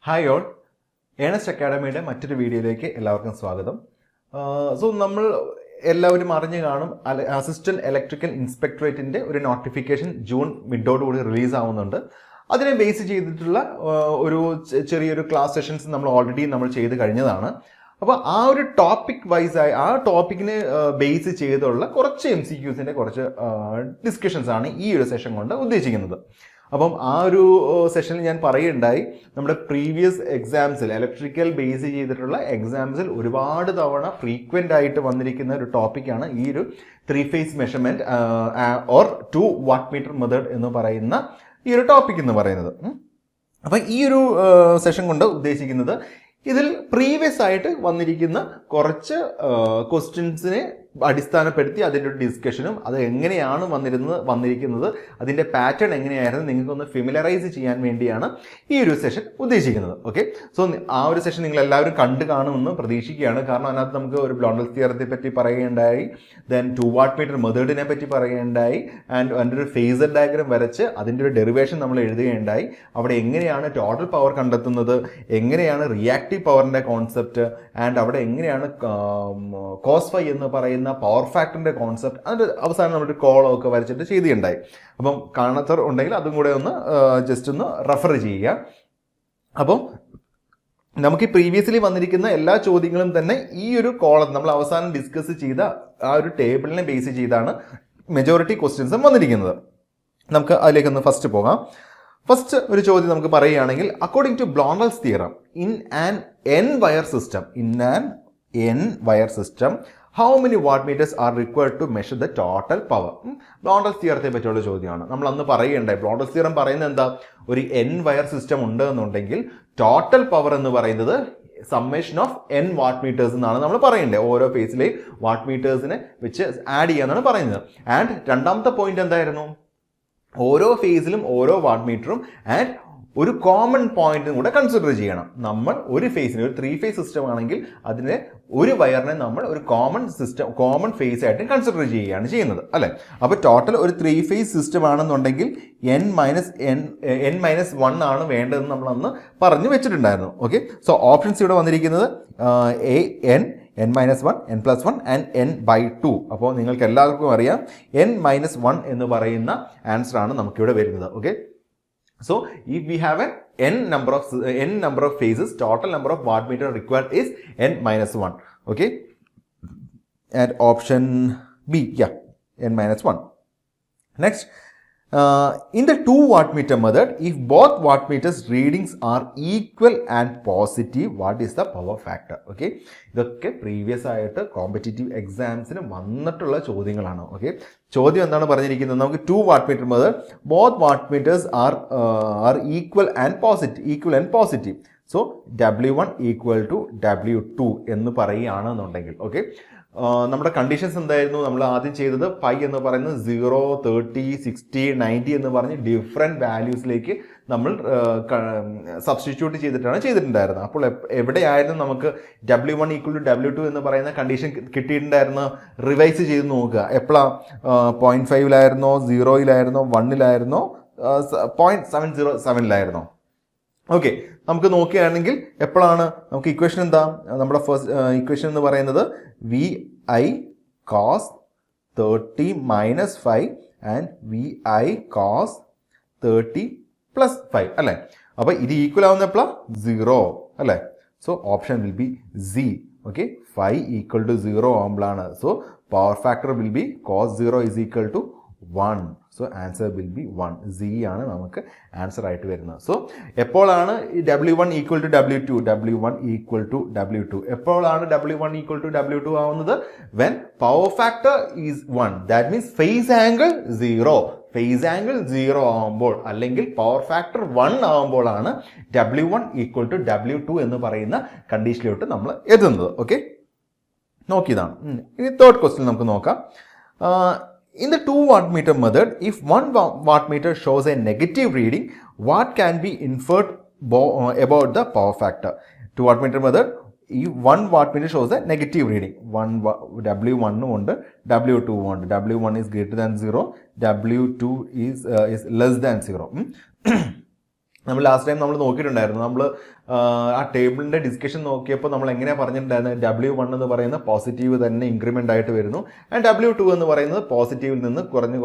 Hi all, Ernest അക്കാഡമിയുടെ മറ്റൊരു വീഡിയോയിലേക്ക് എല്ലാവർക്കും സ്വാഗതം. നമ്മൾ എല്ലാവരും അറിഞ്ഞു കാണും, അസിസ്റ്റന്റ് ഇലക്ട്രിക്കൽ ഇൻസ്പെക്ടറേറ്റിൻ്റെ ഒരു നോട്ടിഫിക്കേഷൻ ജൂൺ മിഡോടുകൂടി റിലീസ് ആവുന്നുണ്ട്. അതിനെ ബേസ് ചെയ്തിട്ടുള്ള ഒരു ചെറിയൊരു ക്ലാസ് സെഷൻസ് നമ്മൾ ഓൾറെഡി ചെയ്ത് കഴിഞ്ഞതാണ്. അപ്പോൾ ആ ഒരു ടോപ്പിക് വൈസായി ആ ടോപ്പിക്കിനെ ബേസ് ചെയ്തുള്ള കുറച്ച് MCQസിൻ്റെ കുറച്ച് ഡിസ്കഷൻസ് ആണ് ഈ ഒരു സെഷൻ കൊണ്ട് ഉദ്ദേശിക്കുന്നത്. അപ്പം ആ ഒരു സെഷനിൽ ഞാൻ പറയുകയുണ്ടായി, നമ്മുടെ പ്രീവിയസ് എക്സാംസിൽ ഇലക്ട്രിക്കൽ ബേസ് ചെയ്തിട്ടുള്ള എക്സാംസിൽ ഒരുപാട് തവണ ഫ്രീക്വൻ്റ് ആയിട്ട് വന്നിരിക്കുന്ന ഒരു ടോപ്പിക്കാണ് ഈ ഒരു 3 phase measurement or 2 what meter method എന്ന് പറയുന്ന ഈ ഒരു ടോപ്പിക് എന്ന് പറയുന്നത്. അപ്പം ഈ ഒരു സെഷൻ കൊണ്ട് ഉദ്ദേശിക്കുന്നത് ഇതിൽ പ്രീവിയസ് ആയിട്ട് വന്നിരിക്കുന്ന കുറച്ച് ക്വസ്റ്റ്യൻസിനെ അടിസ്ഥാനപ്പെടുത്തി അതിൻ്റെ ഒരു ഡിസ്കഷനും അത് എങ്ങനെയാണ് വന്നിരിക്കുന്നത് അതിൻ്റെ പാറ്റേൺ എങ്ങനെയായിരുന്നു നിങ്ങൾക്കൊന്ന് ഫെമിലറൈസ് ചെയ്യാൻ വേണ്ടിയാണ് ഈ ഒരു സെഷൻ ഉദ്ദേശിക്കുന്നത്. ഓക്കെ, സോ ആ ഒരു സെഷൻ നിങ്ങൾ എല്ലാവരും കണ്ടു കാണുമെന്ന് പ്രതീക്ഷിക്കുകയാണ്. കാരണം അതിനകത്ത് നമുക്ക് ഒരു ബ്ലോണ്ടൽ തിയറത്തെ പറ്റി പറയുകയുണ്ടായി, ദെൻ 2 വാട്ട് മീറ്റർ മെത്തേഡിനെ പറ്റി പറയുകയുണ്ടായി, ആൻഡ് അതിൻ്റെ ഒരു ഫേസർ ഡയഗ്രം വരച്ച് അതിൻ്റെ ഒരു ഡെറിവേഷൻ നമ്മൾ എഴുതുകയുണ്ടായി. അവിടെ എങ്ങനെയാണ് ടോട്ടൽ പവർ കണ്ടെത്തുന്നത്, എങ്ങനെയാണ് റിയാക്റ്റീവ് പവറിൻ്റെ കോൺസെപ്റ്റ്, ആൻഡ് അവിടെ എങ്ങനെയാണ് കോസ് ഫൈ എന്ന് പറയുന്ന പവർ ഫാക്ടറിന്റെ കോൺസെപ്റ്റ്, അതിന്റെ അവസാനം നമ്മുടെ കോളമൊക്കെ വരച്ചിട്ട് ചെയ്തിട്ടുണ്ടായി. അപ്പം കാണാത്തവർ ഉണ്ടെങ്കിൽ അതും കൂടെ ഒന്ന് ജസ്റ്റ് ഒന്ന് റെഫർ ചെയ്യുക. അപ്പം നമുക്ക് ഈ പ്രീവിയസ്ലി വന്നിരിക്കുന്ന എല്ലാ ചോദ്യങ്ങളും തന്നെ ഈ ഒരു കോളം നമ്മൾ അവസാനം ഡിസ്കസ് ചെയ്ത ആ ഒരു ടേബിളിനെ ബേസ് ചെയ്താണ് മെജോറിറ്റി ക്വസ്റ്റ്യൻസും വന്നിരിക്കുന്നത്. നമുക്ക് അതിലേക്കൊന്ന് ഫസ്റ്റ് പോകാം. ഫസ്റ്റ് ഒരു ചോദ്യം നമുക്ക് പറയുകയാണെങ്കിൽ, according to Blondel's theorem in an n wire system how many watt meters are required to measure the total power? ബ്ലോണ്ടൽസ് തിയറത്തെ പറ്റിയുള്ള ചോദ്യമാണ്. നമ്മൾ അന്ന് പറയുകയുണ്ടായി, ബ്ലോണ്ടൽസ് തിയറം പറയുന്നത് എന്താ, ഒരു n വയർ സിസ്റ്റം ഉണ്ട് എന്നുണ്ടെങ്കിൽ ടോട്ടൽ പവർ എന്ന് പറയുന്നത് summation of n watt meters എന്നാണ് നമ്മൾ പറയേണ്ടത്. ഓരോ ഫേസിലെ വാട്ട് മീറ്റേഴ്സിനെ വെച്ച് ആഡ് ചെയ്യാന്നാണ് പറയുന്നത്. ആൻഡ് രണ്ടാമത്തെ പോയിന്റ് എന്തായിരുന്നു, ഓരോ ഫേസിലും ഓരോ വാട്ട് മീറ്ററും ആൻഡ് ഒരു കോമൺ പോയിന്റും കൂടെ കൺസിഡർ ചെയ്യണം. നമ്മൾ ഒരു ഫേസിന്, ഒരു 3 ഫേസ് സിസ്റ്റം ആണെങ്കിൽ അതിനെ ഒരു വയറിനെ നമ്മൾ ഒരു കോമൺ ഫേസ് ആയിട്ട് കൺസിഡർ ചെയ്യുകയാണ് ചെയ്യുന്നത്, അല്ലേ? അപ്പോൾ ടോട്ടൽ ഒരു 3 ഫേസ് സിസ്റ്റം ആണെന്നുണ്ടെങ്കിൽ n-1 ആണ് വേണ്ടതെന്ന് നമ്മൾ അന്ന് പറഞ്ഞു വെച്ചിട്ടുണ്ടായിരുന്നു. ഓക്കെ, സോ ഓപ്ഷൻസ് ഇവിടെ വന്നിരിക്കുന്നത് n-1, n+1 ആൻഡ് n/2. അപ്പോൾ നിങ്ങൾക്ക് എല്ലാവർക്കും അറിയാം n-1 എന്ന് പറയുന്ന ആൻസർ ആണ് നമുക്കിവിടെ വരുന്നത്. Okay, so if we have n number of phases, total number of watt meter required is n-1. Okay, and option B, yeah, n-1. Next, in the 2 watt meter method, if both watt meters readings are equal and positive, what is the power factor? Okay, ഇതൊക്കെ previous ആയിട്ട് competitive എക്സാംസിന് വന്നിട്ടുള്ള ചോദ്യങ്ങളാണ്. Okay, ചോദ്യം എന്താണ് പറഞ്ഞിരിക്കുന്നത്, നമുക്ക് 2 what meter method, both watt meters are equal and positive. So W1 equal to W2 എന്ന് പറയുകയാണെന്നുണ്ടെങ്കിൽ, ഓക്കെ, നമ്മുടെ കണ്ടീഷൻസ് എന്തായിരുന്നു, നമ്മൾ ആദ്യം ചെയ്തത് പൈ എന്ന് പറയുന്നത് 0, 30, 60, 90 എന്ന് പറഞ്ഞ് ഡിഫറെൻറ്റ് വാല്യൂസിലേക്ക് നമ്മൾ സബ്സ്റ്റിറ്റ്യൂട്ട് ചെയ്തിട്ടുണ്ടായിരുന്നത്. അപ്പോൾ എവിടെയായിരുന്നു നമുക്ക് W1 ഈക്വൽ ടു W2 എന്ന് പറയുന്ന കണ്ടീഷൻ കിട്ടിയിട്ടുണ്ടായിരുന്നു, റിവൈസ് ചെയ്ത് നോക്കുക. എപ്പോഴാണ് 0.5-ലായിരുന്നോ, 0-ലായിരുന്നോ, 1-ലായിരുന്നോ, 0.707-ലായിരുന്നോ? ഓക്കെ, നമുക്ക് നോക്കുകയാണെങ്കിൽ എപ്പോഴാണ് നമുക്ക് ഇക്വേഷൻ എന്താ, നമ്മുടെ ഫസ്റ്റ് ഇക്വേഷൻ എന്ന് പറയുന്നത് VI cos 30 - 5 and VI cos 30 + 5, അല്ലേ? അപ്പോൾ ഇത് ഈക്വൽ ആവുന്ന എപ്പോഴാണ് 0, അല്ലേ? So option will be Z. Okay, 5 equal to 0 ആകുമ്പോഴാണ്. So power factor will be cos 0 is equal to 1. So answer will be 1. Z ആണ് നമുക്ക് ആൻസർ ആയിട്ട് വരുന്നത്. സോ എപ്പോഴാണ് W1 equal to W2, W1 equal to W2, എപ്പോഴാണ് W1 equal to W2 ആവുന്നത്, when power factor is 1, that means phase angle 0. Phase angle 0 ആവുമ്പോൾ അല്ലെങ്കിൽ power factor 1 ആവുമ്പോഴാണ് W1 ഈക്വൽ ടു W2 എന്ന് പറയുന്ന കണ്ടീഷനിലോട്ട് നമ്മൾ എത്തുന്നത്. ഓക്കെ, നോക്കിയതാണ്. ഇനി തേർഡ് ക്വസ്റ്റ്യൻ നമുക്ക് നോക്കാം. In the 2 watt meter method, if 1 watt meter shows a negative reading, what can be inferred about the power factor? 2 watt meter method, if 1 watt meter shows a negative reading, W1 ഉണ്ട്, W2 ഉണ്ട്. W1 is greater than 0, W2 is less than 0. നമ്മൾ last time നമ്മൾ നോക്കിയിട്ടുണ്ടായിരുന്നു. നമ്മൾ ആ ടേബിളിൻ്റെ discussion നോക്കിയപ്പോൾ നമ്മൾ എങ്ങനെയാണ് പറഞ്ഞിട്ടുണ്ടായിരുന്നത്, W1 എന്ന് പറയുന്ന പോസിറ്റീവ് തന്നെ ഇൻക്രിമെൻ്റ് ആയിട്ട് വരുന്നു, ആൻഡ് W2 എന്ന് പറയുന്നത് പോസിറ്റീവിൽ നിന്ന് കുറഞ്ഞ്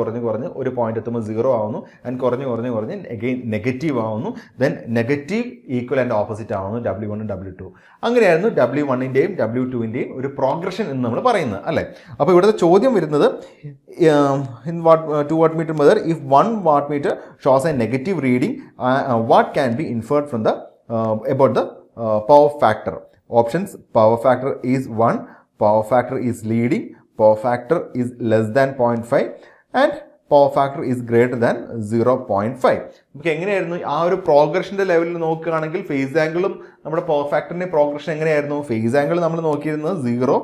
ഒരു പോയിന്റ് എത്തുമ്പോൾ 0 ആവുന്നു, ആൻഡ് കുറഞ്ഞ് അഗെയിൻ നെഗറ്റീവ് ആവുന്നു, then negative equal and opposite ആവുന്നു W1 W2. അങ്ങനെയായിരുന്നു W1ൻ്റെയും W2ൻ്റെയും ഒരു പ്രോഗ്രഷൻ എന്ന് നമ്മൾ പറയുന്നത് അല്ലേ. അപ്പോൾ ഇവിടുത്തെ ചോദ്യം വരുന്നത് in 2 wattmeter method, if 1 wattmeter shows a negative reading, what can be inferred from the about the power factor? Options: power factor is 1, power factor is leading, power factor is less than 0.5, and power factor is greater than 0.5. നമുക്ക് എങ്ങനെയായിരുന്നു ആ ഒരു പ്രോഗ്രഷൻ്റെ ലെവലിൽ നോക്കുകയാണെങ്കിൽ face ആംഗിളും നമ്മുടെ power ഫാക്ടറിൻ്റെ progression എങ്ങനെയായിരുന്നു? Phase angle നമ്മൾ നോക്കിയിരുന്നത് 0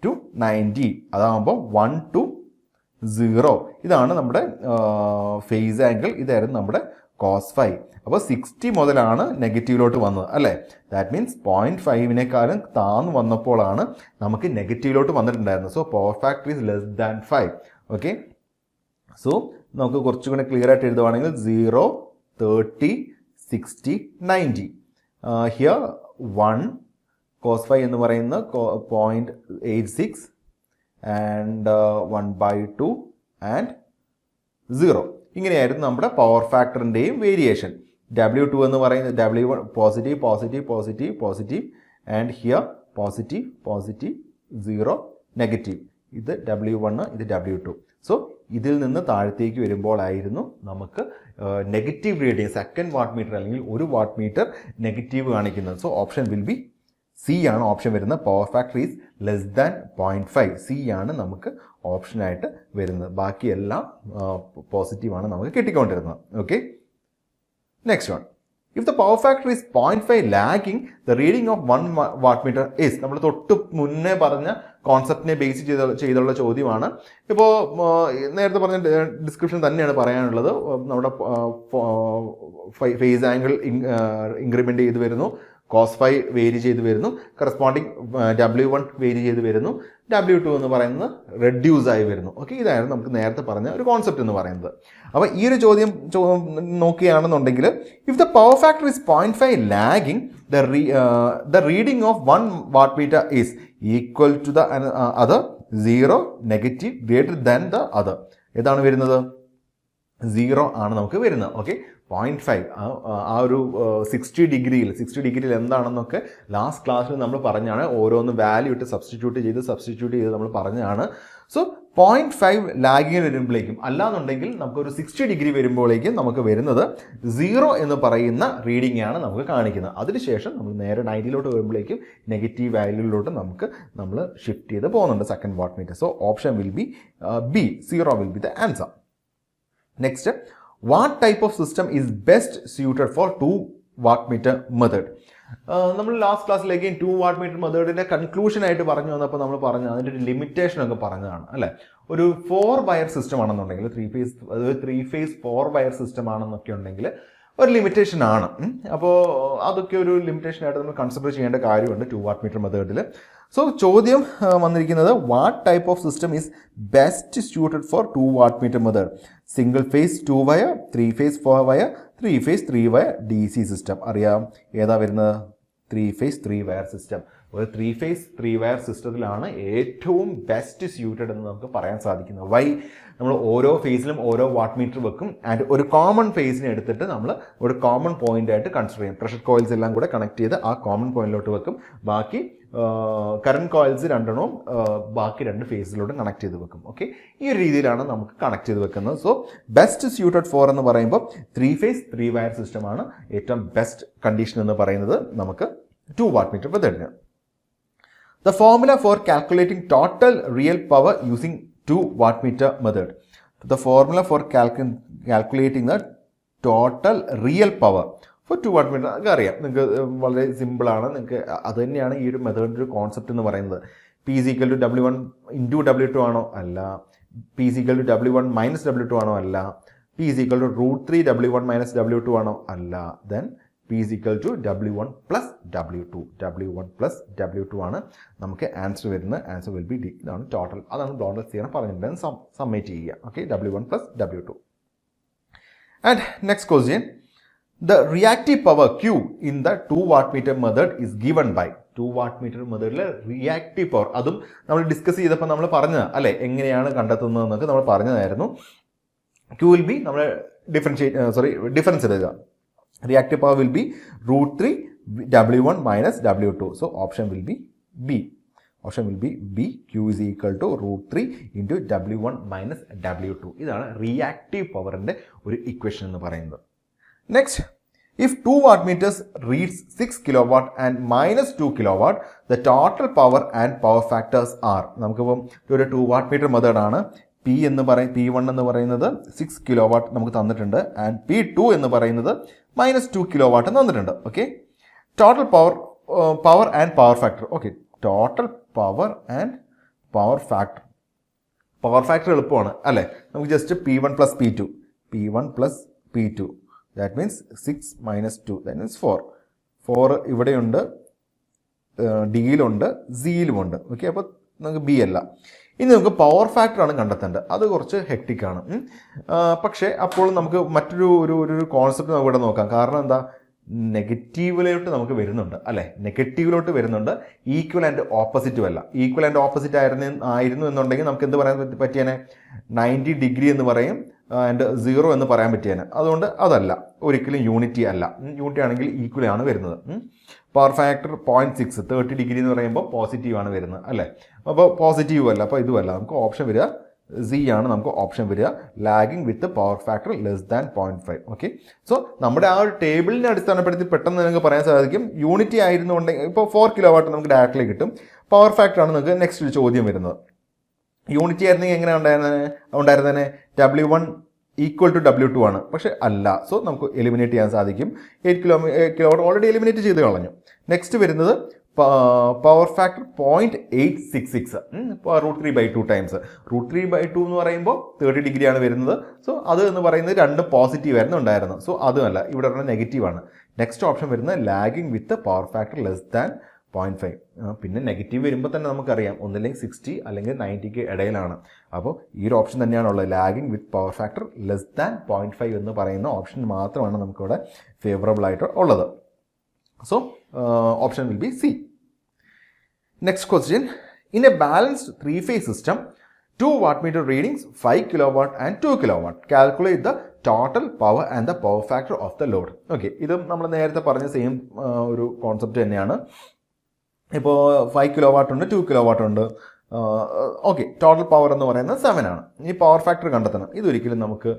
to 90, അതാകുമ്പോൾ 1 to 0, ഇതാണ് നമ്മുടെ ഫേസ് ആംഗിൾ. ഇതായിരുന്നു നമ്മുടെ cos 5. അപ്പോൾ 60 മുതലാണ് നെഗറ്റീവിലോട്ട് വന്നത് അല്ലേ. ദാറ്റ് മീൻസ് 0.5-നേക്കാളും താന്ന് വന്നപ്പോഴാണ് നമുക്ക് നെഗറ്റീവിലോട്ട് വന്നിട്ടുണ്ടായിരുന്നത്. So power factor is less than 5. Okay, so നമുക്ക് കുറച്ചും കൂടെ ക്ലിയർ ആയിട്ട് എഴുതുവാണെങ്കിൽ 0, 30, 60, 90. ഹിയർ 1 cos 5 എന്ന് പറയുന്ന 0.86 ആൻഡ് 1/2 ആൻഡ് 0. ഇങ്ങനെയായിരുന്നു നമ്മുടെ പവർ ഫാക്ടറിൻ്റെയും വേരിയേഷൻ. W2 എന്ന് പറയുന്നത് W1 positive and here positive 0 negative. ഇത് W1, ഇത് W2. സോ ഇതിൽ നിന്ന് താഴത്തേക്ക് വരുമ്പോഴായിരുന്നു നമുക്ക് negative reading, second wattmeter അല്ലെങ്കിൽ 1 വാട്ട് മീറ്റർ നെഗറ്റീവ് കാണിക്കുന്നത്. So option will be C ആണ് ഓപ്ഷൻ വരുന്നത്. Power factor is less than 0.5. C ആണ് നമുക്ക് ഓപ്ഷനായിട്ട് വരുന്നത്. ബാക്കിയെല്ലാം പോസിറ്റീവാണ് നമുക്ക് കിട്ടിക്കൊണ്ടിരുന്നത്. Okay, next one. If the power factor is 0.5 lagging the reading of 1 watt meter is. നമ്മൾ തൊട്ട് മുന്നേ പറഞ്ഞ കോൺസെപ്റ്റിനെ ബേസ് ചെയ്തുള്ള ചോദ്യമാണ്. ഇപ്പോൾ നേരത്തെ പറഞ്ഞ ഡിസ്ക്രിപ്ഷൻ തന്നെയാണ് പറയാനുള്ളത്. നമ്മുടെ ഫേസ് ആംഗിൾ ഇൻക്രിമെൻ്റ് ചെയ്ത് വരുന്നു, cos 5 വേരി ചെയ്ത് വരുന്നു, കറസ്പോണ്ടിങ് W1 വേരി ചെയ്ത് വരുന്നു, W2 എന്ന് പറയുന്നത് റെഡ്യൂസ് ആയി വരുന്നു. ഓക്കെ, ഇതായിരുന്നു നമുക്ക് നേരത്തെ പറഞ്ഞ ഒരു കോൺസെപ്റ്റ് എന്ന് പറയുന്നത്. അപ്പോൾ ഈ ഒരു ചോദ്യം നോക്കുകയാണെന്നുണ്ടെങ്കിൽ, if the power factor is 0.5 lagging the reading of 1 watt meter is equal to the other, 0 negative greater than the other. ഏതാണ് വരുന്നത്? 0 ആണ് നമുക്ക് വരുന്നത്. ഓക്കെ, 0.5 ആ ഒരു 60 ഡിഗ്രിയിൽ എന്താണെന്നൊക്കെ ലാസ്റ്റ് ക്ലാസ്സിൽ നമ്മൾ പറഞ്ഞാണ്. ഓരോന്ന് വാല്യൂ ഇട്ട് സബ്സ്റ്റിറ്റ്യൂട്ട് ചെയ്ത് നമ്മൾ പറഞ്ഞാണ്. സോ 0.5 ലാഗിങ് വരുമ്പോഴേക്കും, അല്ലാന്നുണ്ടെങ്കിൽ നമുക്കൊരു 60 ഡിഗ്രി വരുമ്പോഴേക്കും നമുക്ക് വരുന്നത് 0 എന്ന് പറയുന്ന റീഡിംഗ് ആണ് നമുക്ക് കാണിക്കുന്നത്. അതിനുശേഷം നമ്മൾ നേരെ 90-ലോട്ട് വരുമ്പോഴേക്കും നെഗറ്റീവ് വാല്യൂയിലോട്ട് നമ്മൾ ഷിഫ്റ്റ് ചെയ്ത് പോകുന്നുണ്ട് second watt meter. So option will B B, 0 will be the answer. Next, what type of system is best suited for 2 watt meter method? നമ്മൾ ലാസ്റ്റ് ക്ലാസ്സിലേക്ക് 2 വാട്ട് മീറ്റർ മെത്തേഡിൻ്റെ കൺക്ലൂഷൻ ആയിട്ട് പറഞ്ഞു വന്നപ്പോൾ നമ്മൾ പറഞ്ഞു അതിൻ്റെ ഒരു ലിമിറ്റേഷൻ ഒക്കെ പറഞ്ഞതാണ് അല്ലേ. ഒരു 4 വയർ സിസ്റ്റം ആണെന്നുണ്ടെങ്കിൽ, 3 ഫേസ് 4 വയർ സിസ്റ്റം ആണെന്നൊക്കെ ഉണ്ടെങ്കിൽ ഒരു ലിമിറ്റേഷൻ ആണ്. അപ്പോൾ അതൊക്കെ ഒരു ലിമിറ്റേഷൻ ആയിട്ട് നമ്മൾ കൺസിഡർ ചെയ്യേണ്ട കാര്യമുണ്ട് 2 വാട്ട് മീറ്റർ മെത്തേഡിൽ. സോ ചോദ്യം വന്നിരിക്കുന്നത്, what type of system is best suited for 2 what meter method? Single phase 2 wire, 3 phase 4 wire, 3 phase 3 wire DC system. അറിയാം ഏതാ വരുന്നത്? 3 ഫേസ് 3 വയർ സിസ്റ്റം. ഒരു 3 ഫേസ് 3 വയർ സിസ്റ്റത്തിലാണ് ഏറ്റവും ബെസ്റ്റ് സ്യൂട്ടഡ് എന്ന് നമുക്ക് പറയാൻ സാധിക്കുന്നത്. വൈ? നമ്മൾ ഓരോ ഫേസിലും ഓരോ വാട്ട് മീറ്റർ വെക്കും, ആൻഡ് ഒരു കോമൺ ഫേസിനെ എടുത്തിട്ട് നമ്മൾ ഒരു കോമൺ പോയിന്റ് ആയിട്ട് കൺസിഡർ ചെയ്യും. പ്രഷർ കോയിൽസ് എല്ലാം കൂടെ കണക്ട് ചെയ്ത് ആ കോമൺ പോയിന്റിലോട്ട് വെക്കും. ബാക്കി കറണ്ട് കോയിൽസ് 2 എണ്ണവും ബാക്കി 2 ഫേസിലോട്ടും കണക്ട് ചെയ്ത് വെക്കും. ഓക്കെ, ഈ ഒരു രീതിയിലാണ് നമുക്ക് കണക്ട് ചെയ്ത് വെക്കുന്നത്. സോ ബെസ്റ്റ് സ്യൂട്ടഡ് ഫോർ എന്ന് പറയുമ്പോൾ 3 ഫേസ് 3 വയർ സിസ്റ്റമാണ് ഏറ്റവും ബെസ്റ്റ് കണ്ടീഷൻ എന്ന് പറയുന്നത് നമുക്ക് 2 വാട്ട് മീറ്റർ മെത്തേഡിന്. The formula for calculating total real power using 2 watt meter method. The formula for calculating the total real power for 2 watt meter ഒക്കെ അറിയാം നിങ്ങൾക്ക്, വളരെ സിമ്പിളാണ്. നിങ്ങൾക്ക് അത് തന്നെയാണ് ഈ ഒരു മെത്തേഡിൻ്റെ ഒരു കോൺസെപ്റ്റ് എന്ന് പറയുന്നത്. P is equal to W1 into W2 ആണോ? അല്ല. P is equal to W1 minus W2 ആണോ? അല്ല. P is equal to √3 W1 minus W2 ആണോ? അല്ല. Then P is equal to W1 plus W2. W1 plus W2 ആണ് നമുക്ക് answer വരുന്നത്. Answer will B D. ഇതാണ് ടോട്ടൽ. അതാണ് ബ്ലോൺലെസ് theorem പറഞ്ഞിട്ടുണ്ടെന്ന് സമ്മേറ്റ് ചെയ്യുക. Okay, W1 plus W2. And next question, The reactive power Q in the 2 wattmeter method is given by 2 wattmeter മെത്തേഡിലെ reactive power. അതും നമ്മൾ discuss ചെയ്തപ്പോൾ നമ്മൾ പറഞ്ഞത് അല്ലെ, എങ്ങനെയാണ് കണ്ടെത്തുന്നതെന്നൊക്കെ നമ്മൾ പറഞ്ഞതായിരുന്നു. Q will be നമ്മൾ ഡിഫറൻസ് എടുക്കുക. Reactive power will be √3 W1 minus W2. So option will be B. Option will be B. Q is equal to √3 into W1 minus W2. ഇതാണ് റിയാക്റ്റീവ് പവറിന്റെ ഒരു ഇക്വേഷൻ എന്ന് പറയുന്നത്. Next, if 2 wattmeters reads 6 kilowatt and minus 2 kilowatt, the total power and power factors are. നമുക്കിപ്പം ഒരു 2 wattmeter method ആണ്. P1 എന്ന് പറയുന്നത് 6 കിലോവാട്ട് നമുക്ക് തന്നിട്ടുണ്ട്, ആൻഡ് P2 എന്ന് പറയുന്നത് -2 കിലോവാട്ട് തന്നിട്ടുണ്ട്. Okay, total power and power factor. Okay, total power and power factor എളുപ്പമാണ് അല്ലേ. നമുക്ക് just P1 plus P2 that means 6 minus 2 that means 4 ഇവിടെയുണ്ട്, ഡിയിലുണ്ട്, സിയിലുമുണ്ട്. ഓക്കെ, അപ്പോൾ നമുക്ക് ബി അല്ല. ഇനി നമുക്ക് പവർ ഫാക്ടറാണ് കണ്ടെത്തേണ്ടത്. അത് കുറച്ച് ഹെക്ടിക്കാണ്. പക്ഷേ അപ്പോൾ നമുക്ക് മറ്റൊരു കോൺസെപ്റ്റ് നമുക്ക് ഇവിടെ നോക്കാം. കാരണം എന്താ, നെഗറ്റീവിലോട്ട് നമുക്ക് വരുന്നുണ്ട് അല്ലേ, നെഗറ്റീവിലോട്ട് വരുന്നുണ്ട്. ഈക്വൽ ആൻഡ് ഓപ്പോസിറ്റും അല്ല. ഈക്വൽ ആൻഡ് ഓപ്പോസിറ്റ് ആയിരുന്നു എന്നുണ്ടെങ്കിൽ നമുക്ക് എന്ത് പറയാൻ പറ്റിയേനെ, 90 ഡിഗ്രി എന്ന് പറയും ആൻഡ് 0 എന്ന് പറയാൻ പറ്റിയേനെ. അതുകൊണ്ട് അതല്ല, ഒരിക്കലും യൂണിറ്റി അല്ല. യൂണിറ്റി ആണെങ്കിൽ ഈക്വൽ ആണ് വരുന്നത്. പവർ ഫാക്ടർ 0.6 30 ഡിഗ്രി എന്ന് പറയുമ്പോൾ പോസിറ്റീവ് ആണ് വരുന്നത് അല്ലേ. അപ്പോൾ പോസിറ്റീവ് അല്ല, അപ്പോൾ ഇതുമല്ല. നമുക്ക് ഓപ്ഷൻ വരിക സി ആണ്. നമുക്ക് ഓപ്ഷൻ വരിക ലാഗിങ് വിത്ത് power factor less than 0.5. Okay, so നമ്മുടെ ആ ഒരു ടേബിളിനെ അടിസ്ഥാനപ്പെടുത്തി പെട്ടെന്ന് നിങ്ങൾക്ക് പറയാൻ സാധിക്കും. യൂണിറ്റി ആയിരുന്നുണ്ടെങ്കിൽ ഇപ്പോൾ 4 കിലോവാട്ട് നമുക്ക് ഡയറക്റ്റ്ലി കിട്ടും. പവർ ഫാക്ടറാണ് നിങ്ങൾക്ക് നെക്സ്റ്റ് ഒരു ചോദ്യം വരുന്നത്. യൂണിറ്റി ആയിരുന്നെങ്കിൽ എങ്ങനെ ഉണ്ടായിരുന്നേ, W1 ഈക്വൽ ടു W2 ആണ്, പക്ഷെ അല്ല. സോ നമുക്ക് എലിമിനേറ്റ് ചെയ്യാൻ സാധിക്കും. 8 കിലോവാട്ട് ഓൾറെഡി എലിമിനേറ്റ് ചെയ്ത് കളഞ്ഞു. നെക്സ്റ്റ് വരുന്നത് പവർ ഫാക്ടർ 0.866 √3/2 ടൈംസ്. √3/2 എന്ന് പറയുമ്പോൾ 30 ഡിഗ്രിയാണ് വരുന്നത്. സോ അത് എന്ന് പറയുന്നത് രണ്ടും പോസിറ്റീവ് ആയിരുന്നു ഉണ്ടായിരുന്നത്. സോ അതുമല്ല, ഇവിടെ പറഞ്ഞ നെഗറ്റീവ് ആണ്. നെക്സ്റ്റ് ഓപ്ഷൻ വരുന്നത് ലാഗിങ് വിത്ത് പവർ ഫാക്ടർ ലെസ് ദാൻ 0.5. പിന്നെ നെഗറ്റീവ് വരുമ്പോൾ തന്നെ നമുക്കറിയാം ഒന്നില്ലെങ്കിൽ 60 അല്ലെങ്കിൽ 90ക്ക് ഇടയിലാണ്. അപ്പോൾ ഈ ഒരു ഓപ്ഷൻ തന്നെയാണുള്ളത്, ലാഗിങ് വിത്ത് പവർ ഫാക്ടർ ലെസ് ദാൻ 0.5 എന്ന് പറയുന്ന ഓപ്ഷൻ മാത്രമാണ് നമുക്കിവിടെ ഫേവറബിൾ ആയിട്ട് ഉള്ളത്. So, option will be C. Next question. In a balanced 3-phase system, 2 wattmeter readings 5 kilowatt and 2 kilowatt. Calculate the total power and the power factor of the load. Okay, ഇതും നമ്മൾ നേരത്തെ പറഞ്ഞ same ഒരു concept തന്നെയാണ്. ഇപ്പോൾ 5 kilowatt ഉണ്ട്, 2 kilowatt ഉണ്ട്. Okay, total power എന്ന് പറയുന്നത് 7 ആണ്. ഇനി പവർ ഫാക്ടർ കണ്ടെത്തണം. ഇതൊരിക്കലും നമുക്ക്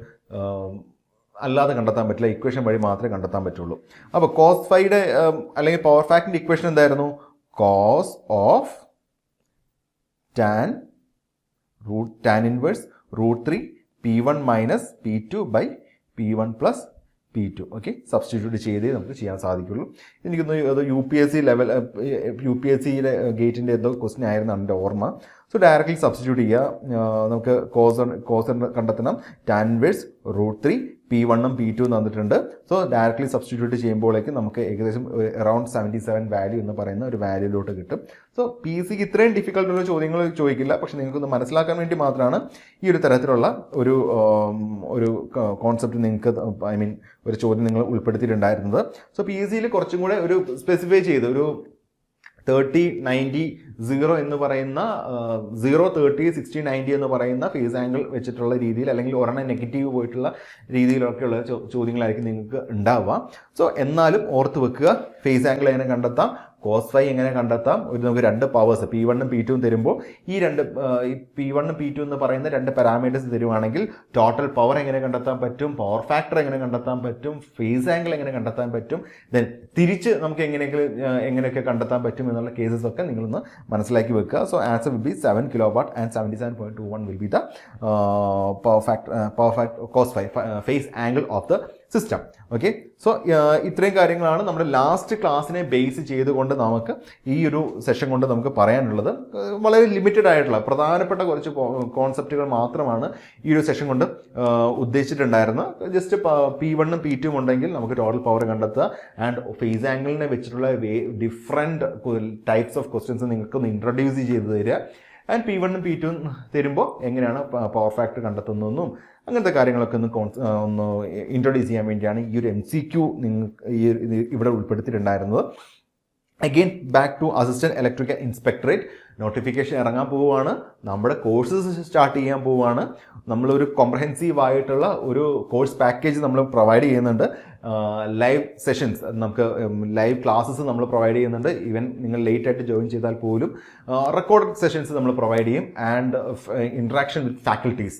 അല്ലാതെ കണ്ടെത്താൻ പറ്റില്ല, ഇക്വേഷൻ വഴി മാത്രമേ കണ്ടെത്താൻ പറ്റുള്ളൂ. അപ്പോൾ cos ഫൈയുടെ അല്ലെങ്കിൽ പവർ ഫാക്ടറിൻ്റെ ഇക്വേഷൻ എന്തായിരുന്നു, cos of tan inverse √3 P1 minus P2 by P1 plus P2. Okay, substitute ചെയ്തേ നമുക്ക് ചെയ്യാൻ സാധിക്കുള്ളൂ. എനിക്കൊന്ന് അത് UPSC ഗേറ്റിൻ്റെ എന്തോ ക്വസ്റ്റ്യൻ ആയിരുന്നു എൻ്റെ ഓർമ്മ. സോ ഡയറക്റ്റ്ലി സബ്സ്റ്റിറ്റ്യൂട്ട് ചെയ്യുക. നമുക്ക് കോസ് കണ്ടെത്തണം. tan ഇൻവേഴ്സ് √3 P1 P2 തന്നിട്ടുണ്ട്. സോ ഡയറക്റ്റ്ലി സബ്സ്റ്റിറ്റ്യൂട്ട് ചെയ്യുമ്പോഴേക്കും നമുക്ക് ഏകദേശം അറൗണ്ട് 77 വാല്യൂ എന്ന് പറയുന്ന ഒരു വാല്യൂലോട്ട് കിട്ടും. സോ PSCക്ക് ഇത്രയും ഡിഫിക്കൽട്ടുള്ള ചോദ്യങ്ങൾ ചോദിക്കില്ല, പക്ഷെ നിങ്ങൾക്കൊന്ന് മനസ്സിലാക്കാൻ വേണ്ടി മാത്രമാണ് ഈ ഒരു തരത്തിലുള്ള ഒരു കോൺസെപ്റ്റ് നിങ്ങൾക്ക് ഒരു ചോദ്യം നിങ്ങൾ ഉൾപ്പെടുത്തിയിട്ടുണ്ടായിരുന്നത്. സോ PSCയിൽ കുറച്ചും കൂടെ ഒരു സ്പെസിഫൈ ചെയ്ത് ഒരു 30, 90, 0 എന്ന് പറയുന്ന 0, 30, 60, 90 എന്ന് പറയുന്ന ഫേസ് ആംഗിൾ വെച്ചിട്ടുള്ള രീതിയിൽ അല്ലെങ്കിൽ ഒരെണ്ണം നെഗറ്റീവ് പോയിട്ടുള്ള രീതിയിലൊക്കെയുള്ള ചോദ്യങ്ങളായിരിക്കും നിങ്ങൾക്ക് ഉണ്ടാവുക. സോ എന്നാലും ഓർത്ത് വെക്കുക, ഫേസ് ആംഗിൾ എങ്ങനെ കണ്ടെത്താം, cos ഫൈ എങ്ങനെ കണ്ടെത്താം, നമുക്ക് രണ്ട് പവേഴ്സ് P1 P2 തരുമ്പോൾ ഈ P1 P2 എന്ന് പറയുന്ന രണ്ട് പാരാമീറ്റേഴ്സ് തരുവാണെങ്കിൽ ടോട്ടൽ പവർ എങ്ങനെ കണ്ടെത്താൻ പറ്റും, പവർ ഫാക്ടർ എങ്ങനെ കണ്ടെത്താൻ പറ്റും, ഫേസ് ആംഗിൾ എങ്ങനെ കണ്ടെത്താൻ പറ്റും, ദെൻ തിരിച്ച് നമുക്ക് എങ്ങനെയൊക്കെ കണ്ടെത്താൻ പറ്റും എന്നുള്ള കേസസ് ഒക്കെ നിങ്ങളൊന്ന് മനസ്സിലാക്കി വെക്കുക. So answer will B 7 kilowatt and 77.21 will be the power factor cos phi phase angle of the system. Okay, so ഇത്രയും കാര്യങ്ങളാണ് നമ്മുടെ ലാസ്റ്റ് ക്ലാസ്സിനെ ബേസ് ചെയ്തുകൊണ്ട് നമുക്ക് ഈ ഒരു സെഷൻ കൊണ്ട് നമുക്ക് പറയാനുള്ളത്. വളരെ ലിമിറ്റഡ് ആയിട്ടുള്ള പ്രധാനപ്പെട്ട കുറച്ച് കോൺസെപ്റ്റുകൾ മാത്രമാണ് ഈ ഒരു സെഷൻ കൊണ്ട് ഉദ്ദേശിച്ചിട്ടുണ്ടായിരുന്നത്. ജസ്റ്റ് P1 P2 ഉണ്ടെങ്കിൽ നമുക്ക് ടോട്ടൽ പവർ കണ്ടെത്തുക ആൻഡ് ഫേസ് ആംഗിളിനെ വെച്ചിട്ടുള്ള ഡിഫറെൻറ്റ് ടൈപ്സ് ഓഫ് ക്വസ്റ്റ്യൻസ് നിങ്ങൾക്കൊന്ന് ഇൻട്രൊഡ്യൂസ് ചെയ്ത് തരിക. ആൻഡ് P1 P2 തരുമ്പോൾ എങ്ങനെയാണ് പവർ ഫാക്ടർ കണ്ടെത്തുന്നതെന്നും അങ്ങനത്തെ കാര്യങ്ങളൊക്കെ ഒന്ന് ഇൻട്രൊഡ്യൂസ് ചെയ്യാൻ വേണ്ടിയാണ് ഈ ഒരു MCQ ഇവിടെ ഉൾപ്പെടുത്തിയിട്ടുണ്ടായിരുന്നത്. Again back to assistant electrical inspectorate notification ഇറങ്ങാൻ പോവുകയാണ്. നമ്മുടെ കോഴ്സസ് സ്റ്റാർട്ട് ചെയ്യാൻ പോവുകയാണ്. നമ്മളൊരു കോംപ്രഹെൻസീവ് ആയിട്ടുള്ള ഒരു കോഴ്സ് പാക്കേജ് നമ്മൾ പ്രൊവൈഡ് ചെയ്യുന്നുണ്ട്. ലൈവ് സെഷൻസ്, നമുക്ക് ലൈവ് ക്ലാസ്സസ് നമ്മൾ പ്രൊവൈഡ് ചെയ്യുന്നുണ്ട്. ഈവൻ നിങ്ങൾ ലേറ്റ് ആയിട്ട് ജോയിൻ ചെയ്താൽ പോലും റെക്കോർഡഡ് സെഷൻസ് നമ്മൾ പ്രൊവൈഡ് ചെയ്യും. And interaction with faculties,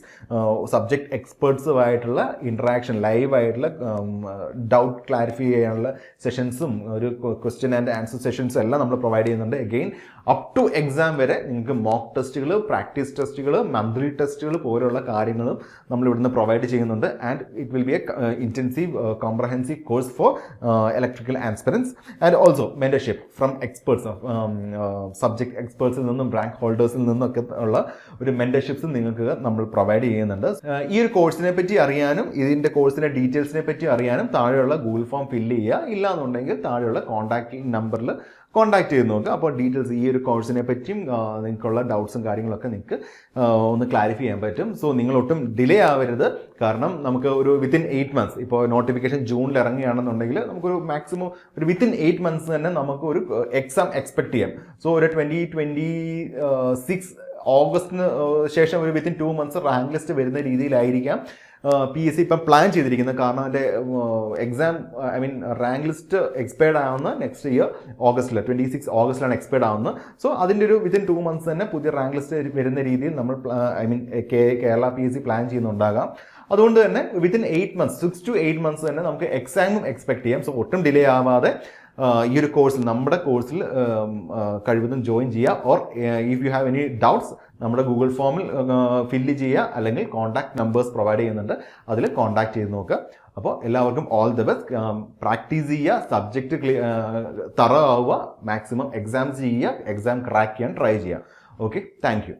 subject എക്സ്പേർട്സുമായിട്ടുള്ള ഇൻട്രാക്ഷൻ, ലൈവ് ആയിട്ടുള്ള ഡൗട്ട് ക്ലാരിഫൈ ചെയ്യാനുള്ള സെഷൻസും ഒരു ക്വസ്റ്റ്യൻ ആൻഡ് ആൻസർ സെഷൻസും എല്ലാം നമ്മൾ പ്രൊവൈഡ് ചെയ്യുന്നുണ്ട്. അഗെയിൻ അപ് ടു എക്സാം വരെ നിങ്ങൾക്ക് മോക്ക് ടെസ്റ്റുകൾ, പ്രാക്ടീസ് ടെസ്റ്റുകൾ, മന്ത്ലി ടെസ്റ്റുകൾ പോലുള്ള കാര്യങ്ങളും നമ്മൾ ഇവിടുന്ന് പ്രൊവൈഡ് ചെയ്യുന്നുണ്ട്. And it will be a intensive comprehensive course for electrical aspirants. And also mentorship from experts, subject എക്സ്പേർട്സിൽ നിന്നും റാങ്ക് ഹോൾഡേഴ്സിൽ നിന്നൊക്കെ ഉള്ള ഒരു മെന്റർഷിപ്സ് നിങ്ങൾക്ക് നമ്മൾ പ്രൊവൈഡ് ചെയ്യുന്നുണ്ട്. ഈ ഒരു കോഴ്സിനെ പറ്റി അറിയാനും ഇതിൻ്റെ കോഴ്സിൻ്റെ ഡീറ്റെയിൽസിനെ പറ്റി അറിയാനും താഴെയുള്ള ഗൂഗിൾ ഫോം ഫില്ല് ചെയ്യുക. ഇല്ലാന്നുണ്ടെങ്കിൽ താഴെയുള്ള കോൺടാക്ട് നമ്പറിൽ കോൺടാക്ട് ചെയ്ത് നോക്കുക. അപ്പോൾ ഡീറ്റെയിൽസ് ഈ ഒരു കോഴ്സിനെ പറ്റിയും നിങ്ങൾക്കുള്ള ഡൗട്ട്സും കാര്യങ്ങളൊക്കെ നിങ്ങൾക്ക് ഒന്ന് ക്ലാരിഫൈ ചെയ്യാൻ പറ്റും. സോ നിങ്ങൾ ഒട്ടും ഡിലേ ആവരുത്. കാരണം നമുക്ക് ഒരു വിത്തിൻ 8 months, ഇപ്പോൾ നോട്ടിഫിക്കേഷൻ ജൂണിൽ ഇറങ്ങുകയാണെന്നുണ്ടെങ്കിൽ നമുക്കൊരു മാക്സിമം ഒരു വിത്തിൻ 8 months തന്നെ നമുക്ക് ഒരു എക്സാം എക്സ്പെക്ട് ചെയ്യാം. സോ ഒരു 2026 ഓഗസ്റ്റിന് ശേഷം ഒരു വിത്തിൻ 2 months റാങ്ക് ലിസ്റ്റ് വരുന്ന രീതിയിലായിരിക്കാം PSC ഇപ്പം പ്ലാൻ ചെയ്തിരിക്കുന്നത്. കാരണം അതിൻ്റെ റാങ്ക് ലിസ്റ്റ് എക്സ്പയർഡ് ആവുന്ന നെക്സ്റ്റ് ഇയർ ഓഗസ്റ്റിൽ, 26 ഓഗസ്റ്റിലാണ് എക്സ്പയർഡ് ആവുന്നത്. സോ അതിൻ്റെ ഒരു വിത്തിൻ 2 months തന്നെ പുതിയ റാങ്ക് ലിസ്റ്റ് വരുന്ന രീതിയിൽ നമ്മൾ കേരള PSC പ്ലാൻ ചെയ്യുന്നുണ്ടാകാം. അതുകൊണ്ട് തന്നെ വിത്തിൻ 8 months, 6 to 8 months തന്നെ നമുക്ക് എക്സാമും എക്സ്പെക്ട് ചെയ്യാം. സോ ഒട്ടും ഡിലേ ആവാതെ ഈ ഒരു കോഴ്സിൽ, നമ്മുടെ കോഴ്സിൽ കഴിവതും ജോയിൻ ചെയ്യുക. Or if you have any doubts നമ്മുടെ ഗൂഗിൾ ഫോമിൽ ഫില്ല് ചെയ്യുക, അല്ലെങ്കിൽ കോൺടാക്ട് നമ്പേഴ്സ് പ്രൊവൈഡ് ചെയ്യുന്നുണ്ട്, അതിൽ കോൺടാക്ട് ചെയ്ത് നോക്കുക. അപ്പോൾ എല്ലാവർക്കും ഓൾ ദി ബെസ്റ്റ്. പ്രാക്ടീസ് ചെയ്യുക, സബ്ജക്റ്റ് തറ ആവുക, മാക്സിമം എക്സാംസ് ചെയ്യുക, എക്സാം ക്രാക്ക് ചെയ്യാൻ ട്രൈ ചെയ്യുക. Okay, thank you.